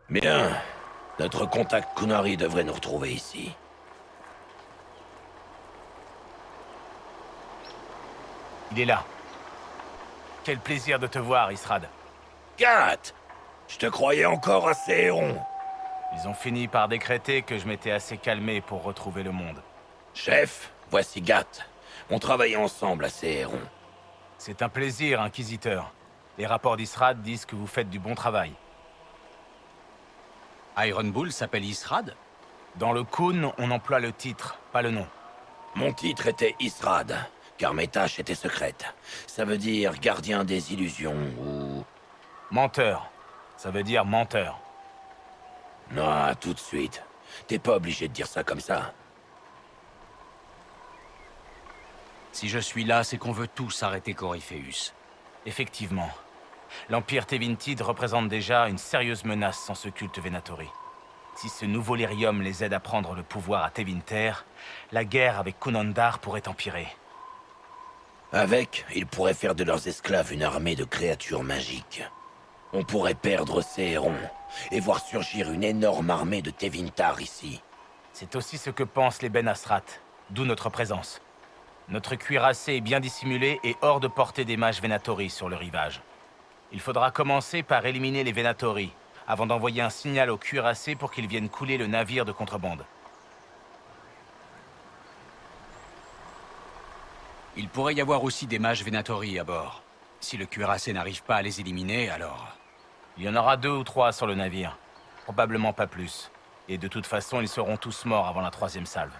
Bien. Notre contact Kunari devrait nous retrouver ici. Il est là. Quel plaisir de te voir, Israd. Gat! Je te croyais encore assez héron. Ils ont fini par décréter que je m'étais assez calmé pour retrouver le monde. Chef, voici Gat. On travaillait ensemble à Céhéron. C'est un plaisir, Inquisiteur. Les rapports d'Israd disent que vous faites du bon travail. Iron Bull s'appelle Israd? Dans le Khun, on emploie le titre, pas le nom. Mon titre était Israd, car mes tâches étaient secrètes. Ça veut dire gardien des illusions ou... Menteur. Ça veut dire menteur. Non, tout de suite. T'es pas obligé de dire ça comme ça. Si je suis là, c'est qu'on veut tous arrêter Corypheus. Effectivement. L'Empire Tevintid représente déjà une sérieuse menace sans ce culte Venatori. Si ce nouveau lyrium les aide à prendre le pouvoir à Tevinter, la guerre avec Kunandar pourrait empirer. Avec, ils pourraient faire de leurs esclaves une armée de créatures magiques. On pourrait perdre Céhéron et voir surgir une énorme armée de Tevintar ici. C'est aussi ce que pensent les Ben Asrat, d'où notre présence. Notre cuirassé est bien dissimulé et hors de portée des mages Venatori sur le rivage. Il faudra commencer par éliminer les Venatori, avant d'envoyer un signal aux cuirassés pour qu'ils viennent couler le navire de contrebande. Il pourrait y avoir aussi des mages Venatori à bord. Si le cuirassé n'arrive pas à les éliminer, alors... Il y en aura 2 ou 3 sur le navire. Probablement pas plus. Et de toute façon, ils seront tous morts avant la 3e salve.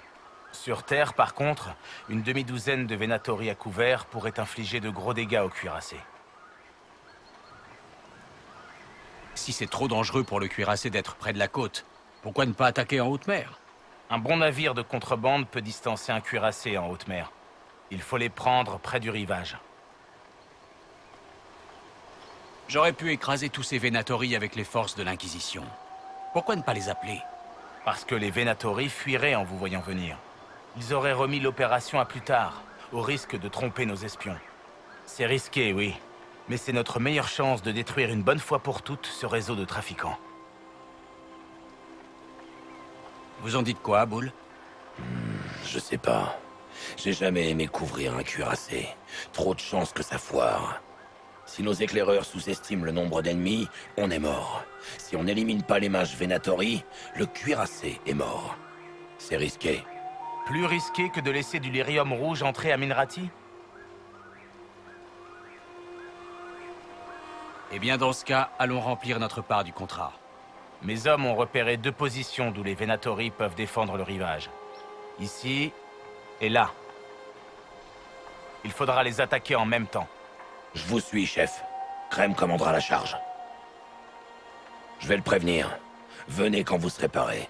Sur Terre, par contre, une demi-douzaine de Venatori à couvert pourrait infliger de gros dégâts aux cuirassés. Si c'est trop dangereux pour le cuirassé d'être près de la côte, pourquoi ne pas attaquer en haute mer? Un bon navire de contrebande peut distancer un cuirassé en haute mer. Il faut les prendre près du rivage. J'aurais pu écraser tous ces Venatori avec les forces de l'Inquisition. Pourquoi ne pas les appeler? Parce que les Venatori fuiraient en vous voyant venir. Ils auraient remis l'opération à plus tard, au risque de tromper nos espions. C'est risqué, oui. Mais c'est notre meilleure chance de détruire une bonne fois pour toutes ce réseau de trafiquants. Vous en dites quoi, Bull? Je sais pas. J'ai jamais aimé couvrir un cuirassé. Trop de chances que ça foire. Si nos éclaireurs sous-estiment le nombre d'ennemis, on est mort. Si on n'élimine pas les mages Venatori, le cuirassé est mort. C'est risqué. Plus risqué que de laisser du lyrium rouge entrer à Minrati? Eh bien, dans ce cas, allons remplir notre part du contrat. Mes hommes ont repéré 2 positions d'où les Venatori peuvent défendre le rivage. Ici et là. Il faudra les attaquer en même temps. Je vous suis, chef. Crème commandera la charge. Je vais le prévenir. Venez quand vous serez parés.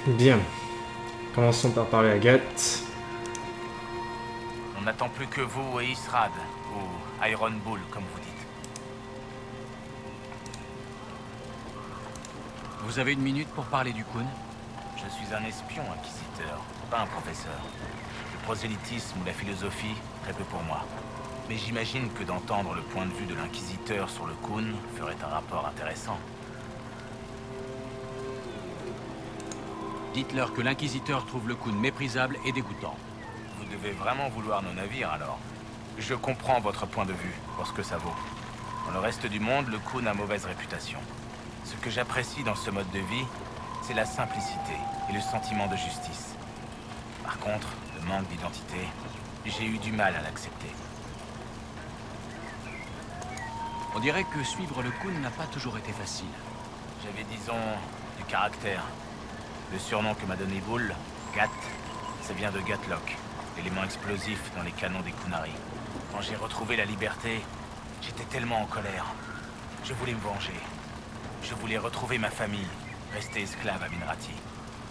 Bien. Commençons par parler à Gat. On n'attend plus que vous et Israd, ou Iron Bull, comme vous dites. Vous avez une minute pour parler du Khun? Je suis un espion inquisiteur, pas un professeur. Le prosélytisme ou la philosophie, très peu pour moi. Mais j'imagine que d'entendre le point de vue de l'inquisiteur sur le Khun ferait un rapport intéressant. Dites-leur que l'inquisiteur trouve le Khun méprisable et dégoûtant. Vous devez vraiment vouloir nos navires, alors. Je comprends votre point de vue, pour ce que ça vaut. Dans le reste du monde, le Khun a mauvaise réputation. Ce que j'apprécie dans ce mode de vie, c'est la simplicité et le sentiment de justice. Par contre, le manque d'identité, j'ai eu du mal à l'accepter. On dirait que suivre le Khun n'a pas toujours été facile. J'avais, disons, du caractère. Le surnom que m'a donné Bull, Gat, ça vient de Gatlock, l'élément explosif dans les canons des Kunari. Quand j'ai retrouvé la liberté, j'étais tellement en colère. Je voulais me venger. Je voulais retrouver ma famille, rester esclave à Minrati.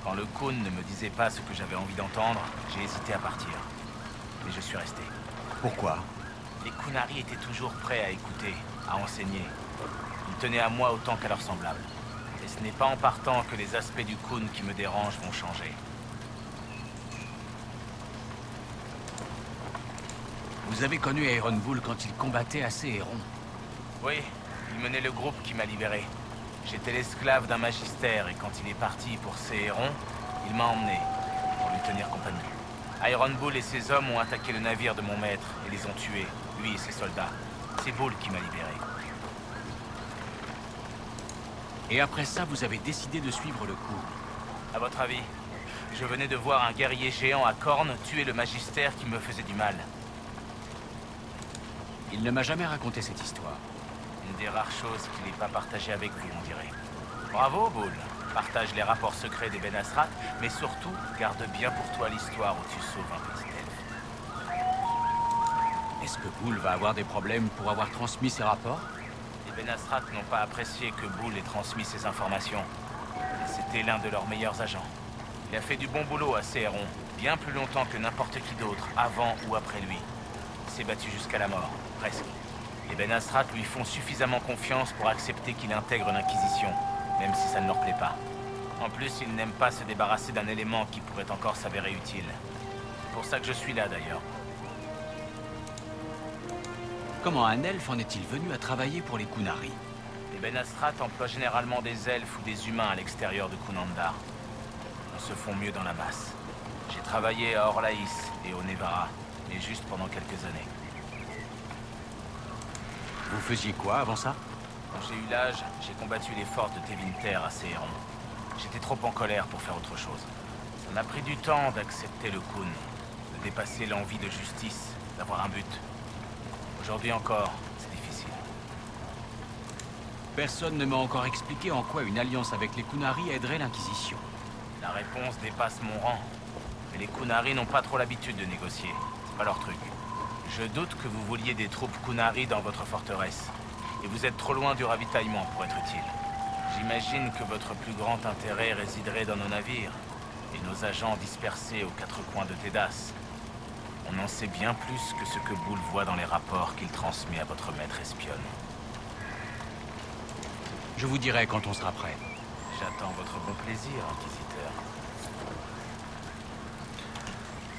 Quand le Khun ne me disait pas ce que j'avais envie d'entendre, j'ai hésité à partir. Mais je suis resté. Pourquoi? Les Kunari étaient toujours prêts à écouter, à enseigner. Ils tenaient à moi autant qu'à leurs semblables. Et ce n'est pas en partant que les aspects du Khun qui me dérangent vont changer. Vous avez connu Iron Bull quand il combattait à Céhéron. Oui, il menait le groupe qui m'a libéré. J'étais l'esclave d'un magistère et quand il est parti pour Céhéron, il m'a emmené pour lui tenir compagnie. Iron Bull et ses hommes ont attaqué le navire de mon maître et les ont tués, lui et ses soldats. C'est Bull qui m'a libéré. Et après ça, vous avez décidé de suivre le coup. À votre avis, je venais de voir un guerrier géant à cornes tuer le magistère qui me faisait du mal. Il ne m'a jamais raconté cette histoire. Une des rares choses qu'il n'ait pas partagée avec vous, on dirait. Bravo, Bull. Partage les rapports secrets des Ben Asrat, mais surtout, garde bien pour toi l'histoire où tu sauves un petit elfe. Est-ce que Bull va avoir des problèmes pour avoir transmis ces rapports? Les Ben Asrat n'ont pas apprécié que Bull ait transmis ces informations. Et c'était l'un de leurs meilleurs agents. Il a fait du bon boulot à Céhéron, bien plus longtemps que n'importe qui d'autre, avant ou après lui. Il s'est battu jusqu'à la mort, presque. Les Ben Asrat lui font suffisamment confiance pour accepter qu'il intègre l'Inquisition, même si ça ne leur plaît pas. En plus, ils n'aiment pas se débarrasser d'un élément qui pourrait encore s'avérer utile. C'est pour ça que je suis là, d'ailleurs. Comment un elfe en est-il venu à travailler pour les Kunari? Les Ben Asrat emploient généralement des elfes ou des humains à l'extérieur de Kunandar. On se font mieux dans la masse. J'ai travaillé à Orlaïs et au Nevara, mais juste pendant quelques années. Vous faisiez quoi avant ça? Quand j'ai eu l'âge, j'ai combattu les forces de Tevinter à Céhéron. J'étais trop en colère pour faire autre chose. Ça m'a pris du temps d'accepter le Kun, de dépasser l'envie de justice, d'avoir un but. Aujourd'hui encore, c'est difficile. Personne ne m'a encore expliqué en quoi une alliance avec les Kunari aiderait l'Inquisition. La réponse dépasse mon rang. Mais les Kunari n'ont pas trop l'habitude de négocier. C'est pas leur truc. Je doute que vous vouliez des troupes Kunari dans votre forteresse. Et vous êtes trop loin du ravitaillement pour être utile. J'imagine que votre plus grand intérêt résiderait dans nos navires et nos agents dispersés aux quatre coins de Tedas. On en sait bien plus que ce que Bull voit dans les rapports qu'il transmet à votre maître espionne. Je vous dirai quand on sera prêt. J'attends votre bon plaisir, Inquisiteur.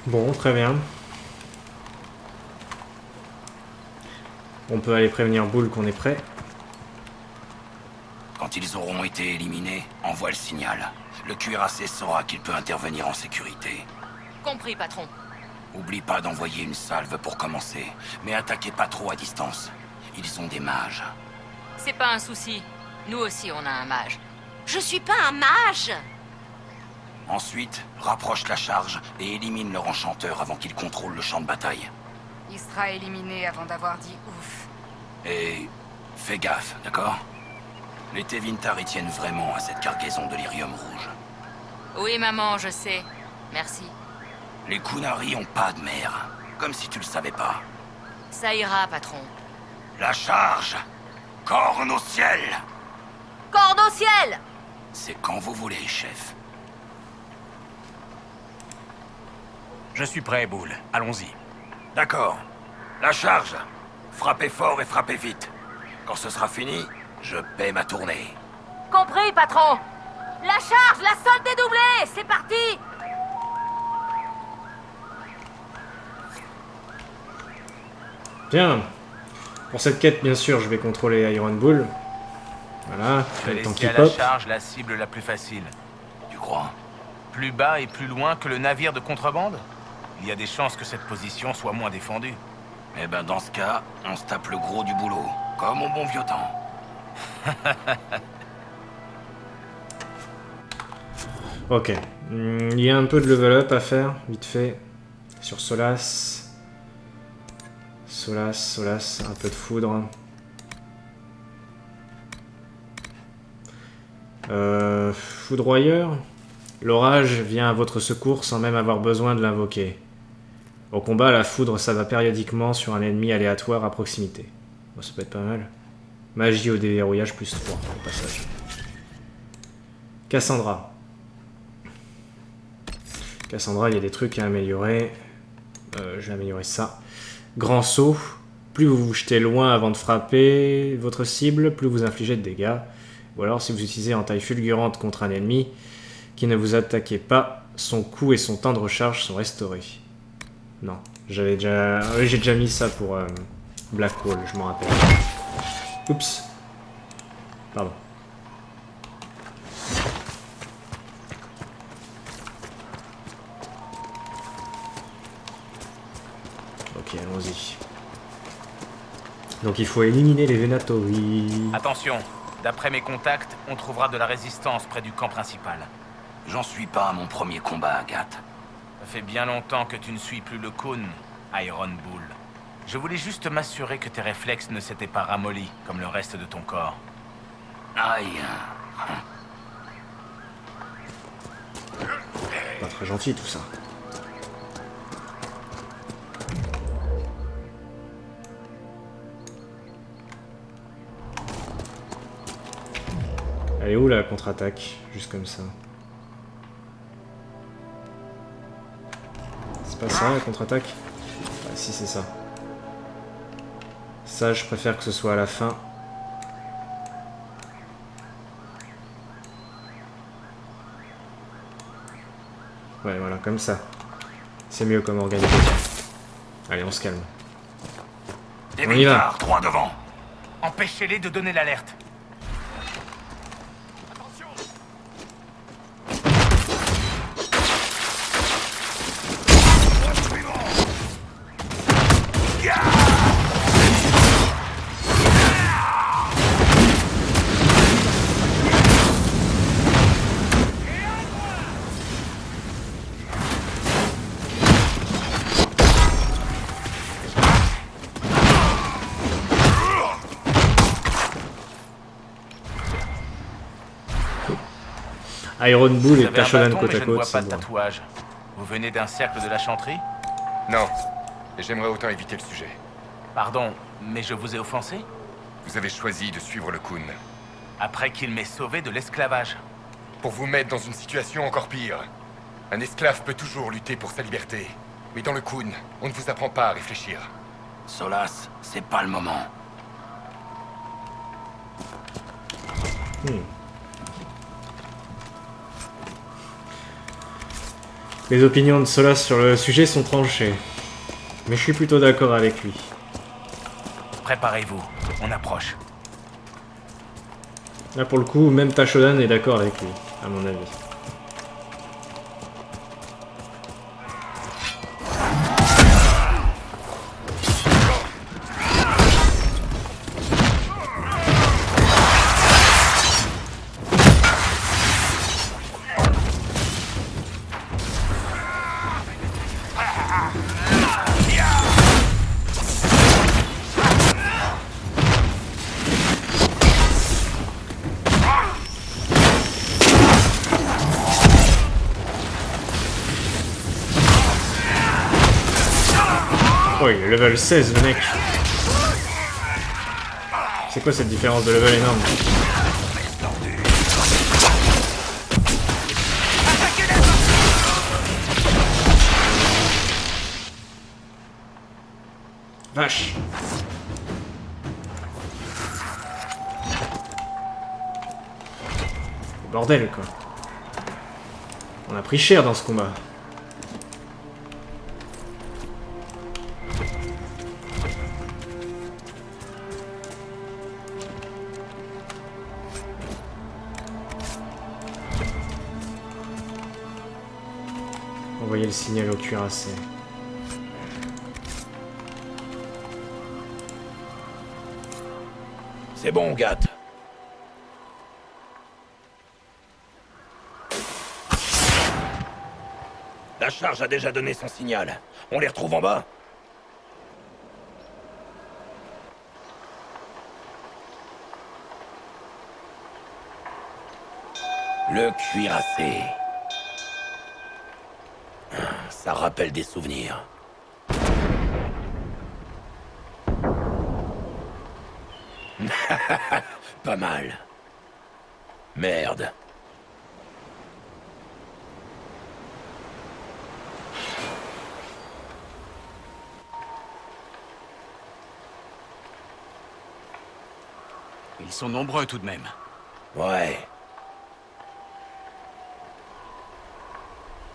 Bon, très bien. On peut aller prévenir Bull qu'on est prêt. Quand ils auront été éliminés, envoie le signal. Le cuirassé saura qu'il peut intervenir en sécurité. Compris, patron. Oublie pas d'envoyer une salve pour commencer, mais attaquez pas trop à distance. Ils ont des mages. C'est pas un souci. Nous aussi, on a un mage. Je suis pas un mage! Ensuite, rapproche la charge et élimine leur enchanteur avant qu'il contrôle le champ de bataille. Il sera éliminé avant d'avoir dit ouf. Et fais gaffe, d'accord? Les Tevintar y tiennent vraiment à cette cargaison de lyrium rouge. Oui, maman, je sais. Merci. Les Kunari ont pas de mère, comme si tu le savais pas. Ça ira, patron. La charge! Corne au ciel! Corde au ciel! C'est quand vous voulez, chef. Je suis prêt, Bull. Allons-y. D'accord. La charge! Frappez fort et frappez vite. Quand ce sera fini, je paie ma tournée. Compris, patron! La charge, la solde dédoublée! C'est parti! Bien. Pour cette quête, bien sûr, je vais contrôler Iron Bull. Voilà, Je vais le temps laisser qu'il à la pop. charge la cible la plus facile. Tu crois? Plus bas et plus loin que le navire de contrebande? Il y a des chances que cette position soit moins défendue. Eh ben dans ce cas, on se tape le gros du boulot, comme au bon vieux temps. Ok. Il y a un peu de level up à faire, vite fait. Sur Solas. Solas, un peu de foudre. Foudroyeur. L'orage vient à votre secours sans même avoir besoin de l'invoquer. Au combat, la foudre s'abat périodiquement sur un ennemi aléatoire à proximité. Bon, ça peut être pas mal. Magie au déverrouillage plus 3 au passage. Cassandra. Cassandra, il y a des trucs à améliorer. Je vais améliorer ça. Grand saut. Plus vous vous jetez loin avant de frapper votre cible, plus vous infligez de dégâts. Ou alors, si vous utilisez en taille fulgurante contre un ennemi qui ne vous attaquait pas, son coup et son temps de recharge sont restaurés. Non, j'avais déjà... Oui, j'ai déjà mis ça pour Blackwall, je m'en rappelle. Oups. Pardon. Ok, allons-y. Donc il faut éliminer les Venatori. Attention, d'après mes contacts, on trouvera de la résistance près du camp principal. J'en suis pas à mon premier combat, Agathe. Ça fait bien longtemps que tu ne suis plus le Khun, Iron Bull. Je voulais juste m'assurer que tes réflexes ne s'étaient pas ramollis, comme le reste de ton corps. Aïe. Pas très gentil tout ça. Elle est où la contre-attaque? Juste comme ça. C'est pas ça la contre-attaque? Ah si c'est ça. Ça je préfère que ce soit à la fin. Ouais voilà, comme ça. C'est mieux comme organisation. Allez, on se calme. Des On y va. militaires, droit devant. Empêchez-les de donner l'alerte. Iron Bull Vous et avez un Tachodan bâton, côte mais à je ne vois côte, pas c'est de bon. tatouage. Vous venez d'un cercle de la chanterie? Non, et j'aimerais autant éviter le sujet. Pardon, mais je vous ai offensé? Vous avez choisi de suivre le Khun. Après qu'il m'ait sauvé de l'esclavage. Pour vous mettre dans une situation encore pire. Un esclave peut toujours lutter pour sa liberté. Mais dans le Khun, on ne vous apprend pas à réfléchir. Solas, c'est pas le moment. Les opinions de Solas sur le sujet sont tranchées. Mais je suis plutôt d'accord avec lui. Préparez-vous, on approche. Là pour le coup, même Tachodan est d'accord avec lui, à mon avis. Oh, il est level 16 le mec. C'est quoi cette différence de level énorme? Vache. Bordel quoi. On a pris cher dans ce combat. Envoyer le signal au cuirassé. C'est bon, Gat. La charge a déjà donné son signal. On les retrouve en bas? Le cuirassé. Ça rappelle des souvenirs. Pas mal. Merde. Ils sont nombreux tout de même. Ouais.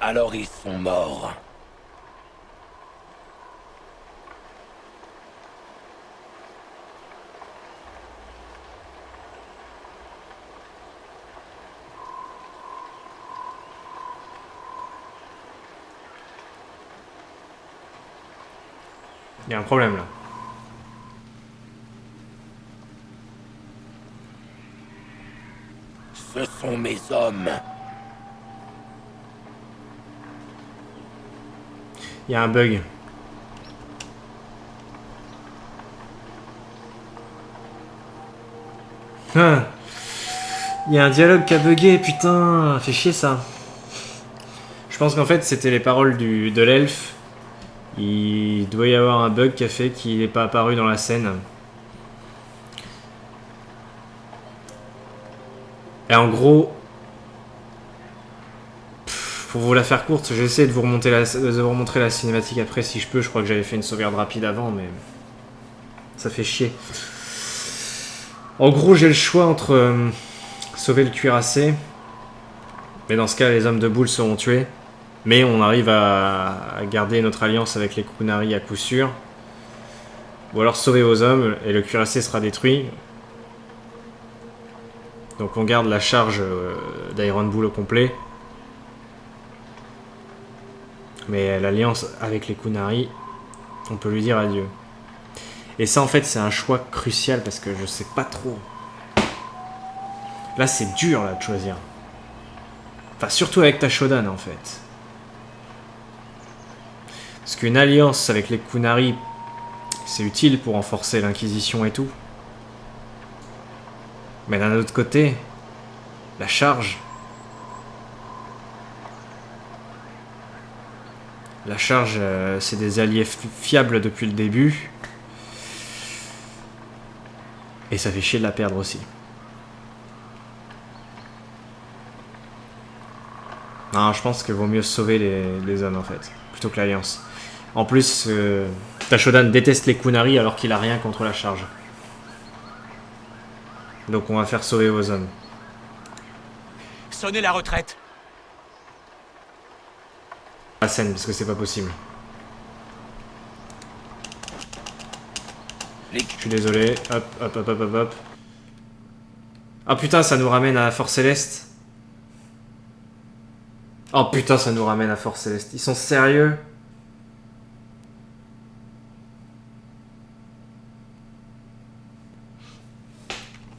Alors ils sont morts. Il y a un problème là. Ce sont mes hommes. Il y a un bug. Ah. Il y a un dialogue qui a bugué, putain, fait chier ça. Je pense qu'en fait c'était les paroles de l'elfe. Il doit y avoir un bug qui a fait qu'il n'est pas apparu dans la scène. Et en gros, pour vous la faire courte, j'ai essayé de vous remontrer la cinématique après si je peux. Je crois que j'avais fait une sauvegarde rapide avant, mais ça fait chier. En gros, j'ai le choix entre sauver le cuirassé, mais dans ce cas, les hommes de boule seront tués. Mais on arrive à garder notre alliance avec les Qunari à coup sûr. Ou alors sauver vos hommes et le cuirassé sera détruit. Donc on garde la charge d'Iron Bull au complet. Mais l'alliance avec les Qunari, on peut lui dire adieu. Et ça en fait c'est un choix crucial parce que je sais pas trop. Là c'est dur là de choisir. Enfin surtout avec Tashodan en fait. Parce qu'une alliance avec les Qunari, c'est utile pour renforcer l'Inquisition et tout. Mais d'un autre côté, la charge... La charge, c'est des alliés fiables depuis le début. Et ça fait chier de la perdre aussi. Non, je pense qu'il vaut mieux sauver les hommes en fait, plutôt que l'alliance. En plus, Tashodan déteste les Qunari alors qu'il a rien contre la charge. Donc on va faire sauver vos hommes. Sonnez la retraite. La scène, parce que c'est pas possible. Je suis désolé. Hop, hop, hop, hop, hop, hop. Ah putain, ça nous ramène à Fort Céleste. Oh putain, ça nous ramène à Fort Céleste. Ils sont sérieux?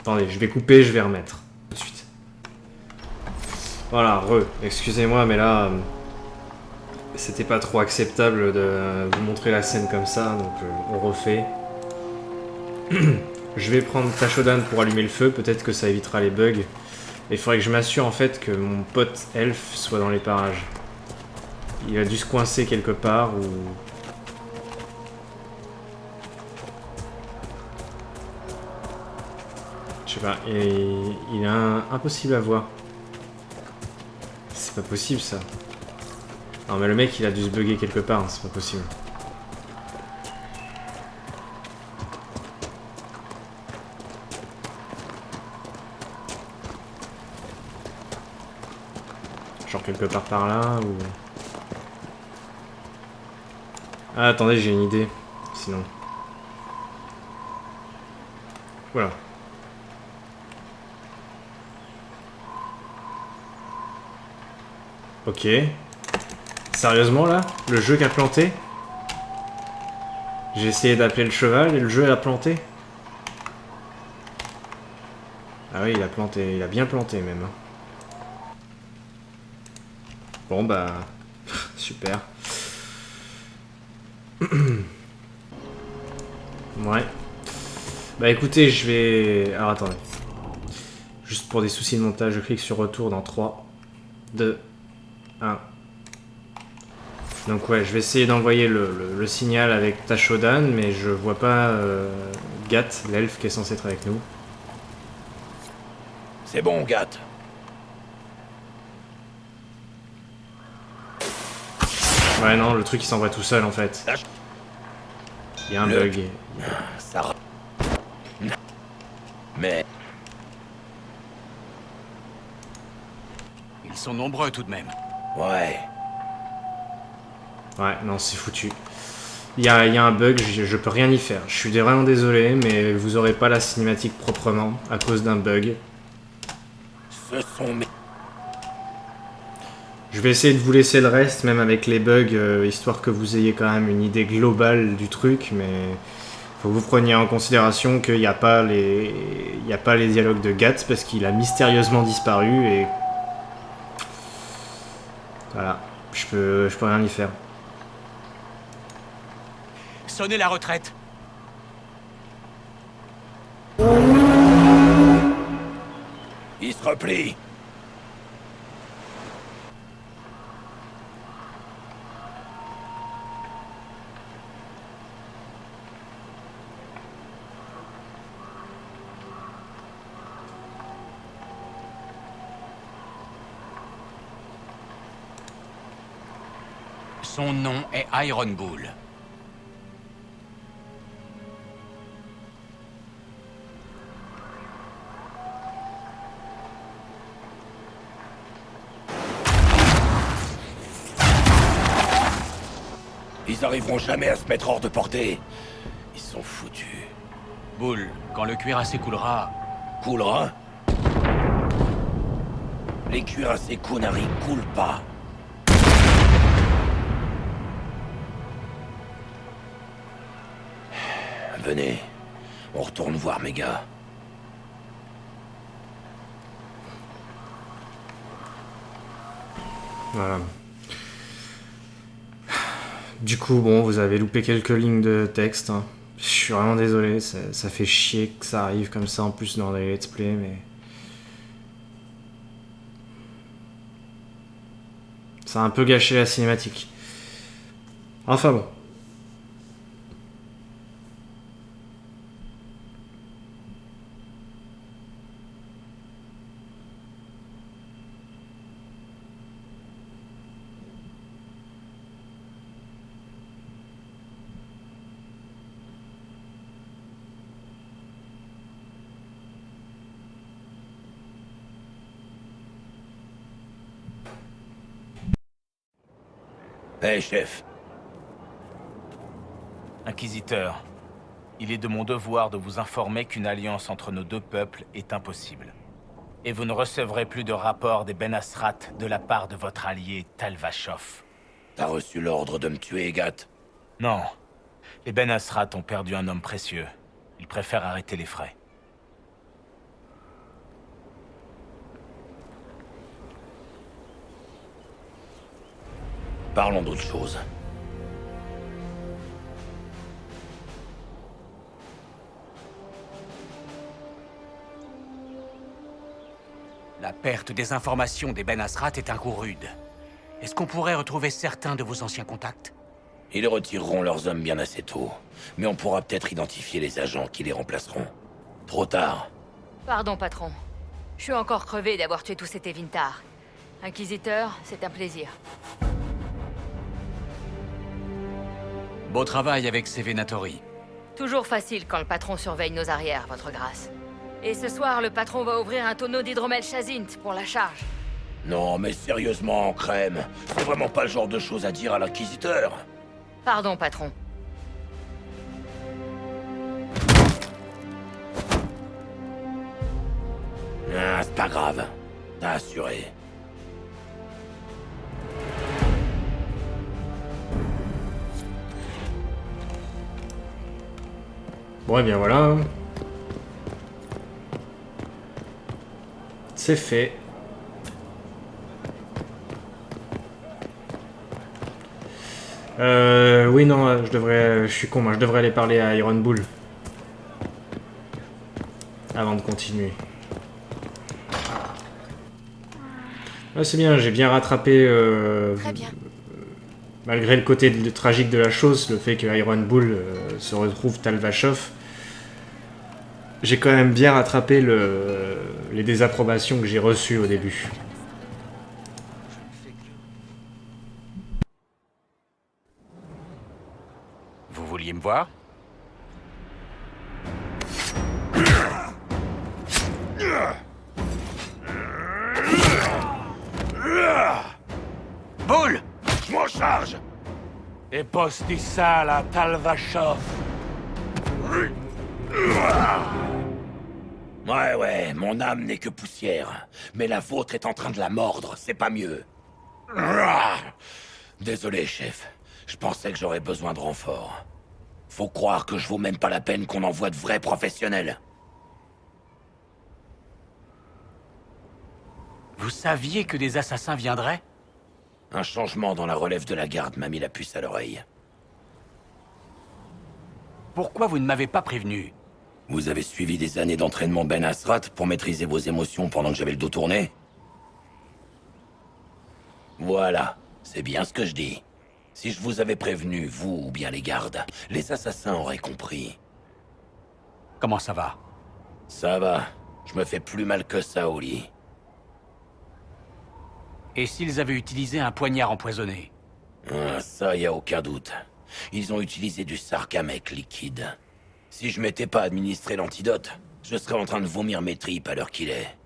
Attendez, je vais couper, je vais remettre. Tout de suite. Voilà, excusez-moi, mais là... c'était pas trop acceptable de vous montrer la scène comme ça, donc on refait. Je vais prendre Tashodan pour allumer le feu, peut-être que ça évitera les bugs. Et il faudrait que je m'assure en fait que mon pote elfe soit dans les parages. Il a dû se coincer quelque part ou... Je sais pas, il est impossible à voir. C'est pas possible ça. Non mais le mec il a dû se bugger quelque part, hein, c'est pas possible. Genre quelque part par là ou... Ah attendez, j'ai une idée, sinon. Voilà. Ok. Sérieusement là? Le jeu qui a planté? J'ai essayé d'appeler le cheval et le jeu a planté? Ah oui, il a planté, il a bien planté même. Bon bah... super. Ouais. Bah écoutez, je vais... Alors attendez. Juste pour des soucis de montage, je clique sur retour dans 3, 2, 1... Donc ouais, je vais essayer d'envoyer le signal avec Tashodan, mais je vois pas Gat, l'elfe qui est censé être avec nous. C'est bon, Gat. Ouais non, le truc il s'envoie tout seul en fait. Il y a un bug. Ça... Mais... Ils sont nombreux tout de même. Ouais. Ouais, non, c'est foutu. Il y a un bug, je peux rien y faire. Je suis vraiment désolé, mais vous aurez pas la cinématique proprement à cause d'un bug. Ce sont mes... Je vais essayer de vous laisser le reste, même avec les bugs, histoire que vous ayez quand même une idée globale du truc, mais faut que vous preniez en considération qu'il n'y a pas les dialogues de Gat parce qu'il a mystérieusement disparu et voilà, je peux rien y faire. Sonnez la retraite. Il se replie. Son nom est Iron Bull. Ils arriveront jamais à se mettre hors de portée. Ils sont foutus. Bull, quand le cuirassé coulera, Coulera? Les cuirassés Kunari coulent pas. Venez, on retourne voir mes gars. Voilà. Du coup, bon, vous avez loupé quelques lignes de texte. Hein. Je suis vraiment désolé, ça fait chier que ça arrive comme ça en plus dans les let's play, mais... ça a un peu gâché la cinématique. Enfin bon. Hé, chef. Inquisiteur, il est de mon devoir de vous informer qu'une alliance entre nos deux peuples est impossible. Et vous ne recevrez plus de rapport des Ben Asrat de la part de votre allié Tal Vachov. T'as reçu l'ordre de me tuer, Gat? Non. Les Ben Asrat ont perdu un homme précieux. Ils préfèrent arrêter les frais. Parlons d'autre chose. la perte des informations des Ben Asrat est un coup rude. Est-ce qu'on pourrait retrouver certains de vos anciens contacts? Ils retireront leurs hommes bien assez tôt. Mais on pourra peut-être identifier les agents qui les remplaceront. Trop tard. Pardon, patron. Je suis encore crevé d'avoir tué tous ces Tevintar. Inquisiteur, c'est un plaisir. Beau travail avec ces Venatori. Toujours facile quand le patron surveille nos arrières, votre grâce. Et ce soir, le patron va ouvrir un tonneau d'hydromel Chazint pour la charge. Non, mais sérieusement, Crème, c'est vraiment pas le genre de choses à dire à l'inquisiteur. Pardon, patron. Ah, c'est pas grave. T'as assuré. Bon, et bien voilà. C'est fait. Oui, non, je suis con, moi, je devrais aller parler à Iron Bull. Avant de continuer. Ah, c'est bien, j'ai bien rattrapé... Très bien. Malgré le côté tragique de la chose, le fait que Iron Bull se retrouve Tal Vachov, j'ai quand même bien rattrapé les désapprobations que j'ai reçues au début. Vous vouliez me voir? Bull! Je m'en charge! E posti sala Tal Vachov. Ouais, mon âme n'est que poussière. Mais la vôtre est en train de la mordre, c'est pas mieux. Désolé, chef. Je pensais que j'aurais besoin de renfort. Faut croire que je vaux même pas la peine qu'on envoie de vrais professionnels. Vous saviez que des assassins viendraient? Un changement dans la relève de la garde m'a mis la puce à l'oreille. Pourquoi vous ne m'avez pas prévenu? Vous avez suivi des années d'entraînement Ben Asrat pour maîtriser vos émotions pendant que j'avais le dos tourné? Voilà, c'est bien ce que je dis. Si je vous avais prévenu, vous ou bien les gardes, les assassins auraient compris. Comment ça va? Ça va, je me fais plus mal que ça au lit. Et s'ils avaient utilisé un poignard empoisonné? Ah, ça, y a aucun doute. Ils ont utilisé du sarcamec liquide. Si je m'étais pas administré l'antidote, je serais en train de vomir mes tripes à l'heure qu'il est.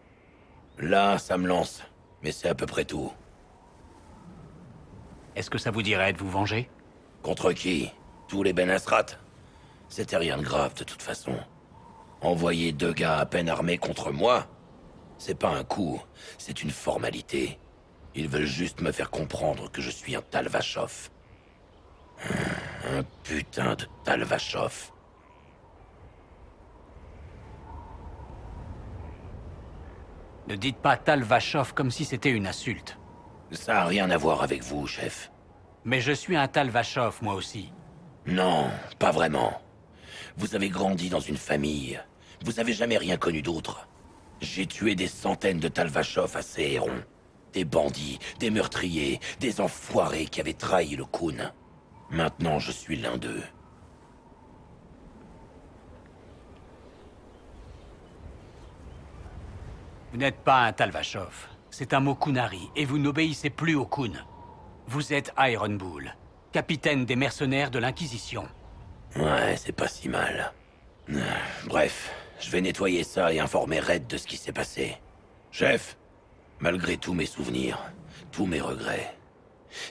Là, ça me lance, mais c'est à peu près tout. Est-ce que ça vous dirait de vous venger? Contre qui? Tous les Ben Asrat? C'était rien de grave de toute façon. Envoyer 2 gars à peine armés contre moi? C'est pas un coup, c'est une formalité. Ils veulent juste me faire comprendre que je suis un Tal-Vachov. Un putain de Tal-Vachov. Ne dites pas Tal-Vachov comme si c'était une insulte. Ça a rien à voir avec vous, chef. Mais je suis un Tal-Vachov, moi aussi. Non, pas vraiment. Vous avez grandi dans une famille. Vous avez jamais rien connu d'autre. J'ai tué des centaines de Tal-Vachov à Céhéron. Des bandits, des meurtriers, des enfoirés qui avaient trahi le Khun. Maintenant, je suis l'un d'eux. Vous n'êtes pas un Tal-Vachov. C'est un mot Kunari, et vous n'obéissez plus au Khun. Vous êtes Iron Bull, capitaine des mercenaires de l'Inquisition. Ouais, c'est pas si mal. Bref, je vais nettoyer ça et informer Red de ce qui s'est passé. Chef, malgré tous mes souvenirs, tous mes regrets,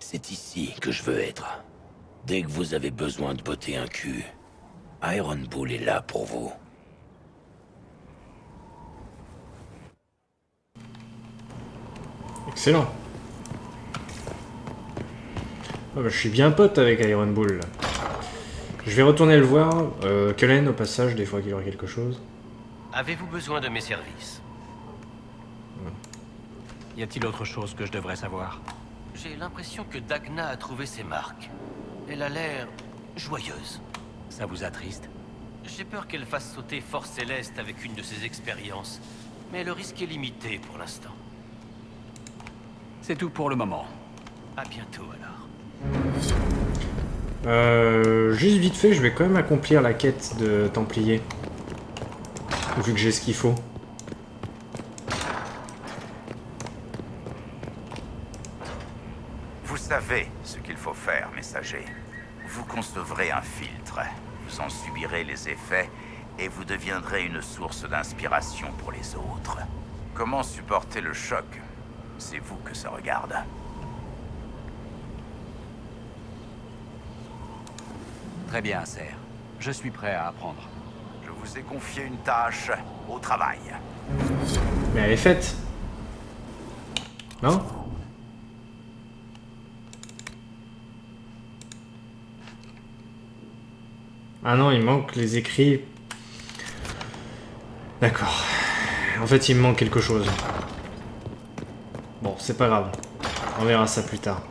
c'est ici que je veux être. Dès que vous avez besoin de botter un cul, Iron Bull est là pour vous. Excellent. Ah bah, je suis bien pote avec Iron Bull. Là. Je vais retourner le voir. Cullen, au passage, des fois qu'il aura quelque chose. Avez-vous besoin de mes services? Y a-t-il autre chose que je devrais savoir? J'ai l'impression que Dagna a trouvé ses marques. Elle a l'air joyeuse. Ça vous attriste? J'ai peur qu'elle fasse sauter Force Céleste avec une de ses expériences. Mais le risque est limité pour l'instant. C'est tout pour le moment. À bientôt alors. Juste vite fait, je vais quand même accomplir la quête de Templier. Vu que j'ai ce qu'il faut. Vous savez ce qu'il faut faire, messager. Vous concevrez un filtre, vous en subirez les effets, et vous deviendrez une source d'inspiration pour les autres. Comment supporter le choc? C'est vous que ça regarde. Très bien, Serre. Je suis prêt à apprendre. Je vous ai confié une tâche au travail. Mais elle est faite. Non? Ah non, il manque les écrits. D'accord. En fait, il me manque quelque chose. Bon, c'est pas grave. On verra ça plus tard.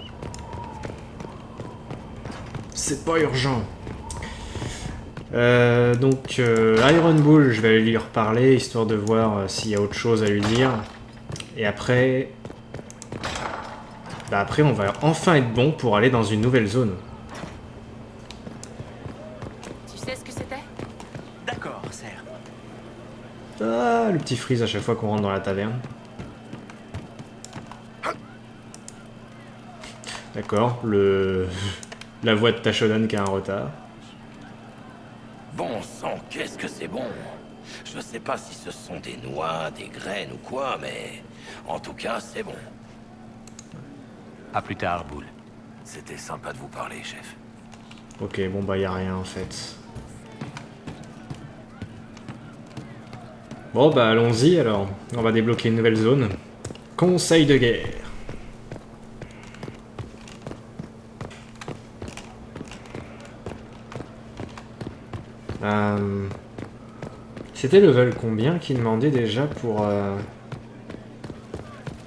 C'est pas urgent. Iron Bull, je vais aller lui reparler, histoire de voir s'il y a autre chose à lui dire. Et après... Bah après, on va enfin être bon pour aller dans une nouvelle zone. Tu sais ce que c'était? D'accord, Serre. Ah, le petit freeze à chaque fois qu'on rentre dans la taverne. D'accord, la voix de Tashodan qui a un retard. Bon sang, qu'est-ce que c'est bon. Je sais pas si ce sont des noix, des graines ou quoi, mais... En tout cas, c'est bon. À plus tard, Bull. C'était sympa de vous parler, chef. Ok, bon bah y a rien en fait. Bon bah allons-y alors. On va débloquer une nouvelle zone. Conseil de guerre. C'était level combien qui demandait déjà pour